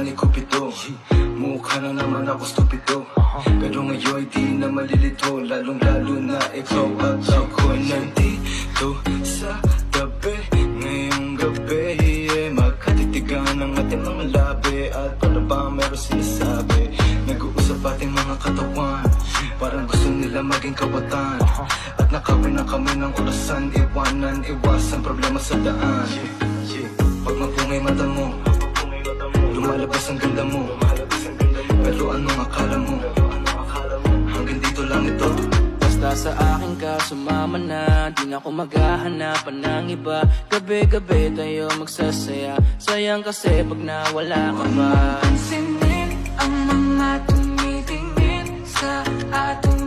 naman ni Cupido. Mukha na naman ako stupido, pero ngayon di na malilito. Lalong lalo na ikaw at ako nandito sa tabi. Ngayong gabi magkatitigan ang ating mga labi. At para ba meron sinasabi, nag-uusap ating mga katawan, parang gusto nila maging kawatan. At nakawin na kami ng orasan, iwanan, iwasan problema sa daan. Pag mapungay mata mo, lumalabas ang ganda mo. Pero anong akala mo? Hanggang dito lang ito. Basta sa akin ka sumama na, di na ako maghahanapan ng iba. Gabi-gabi tayo magsasaya, sayang kasi pag nawala ka ba. Pansinin ang mga tumitingin sa ating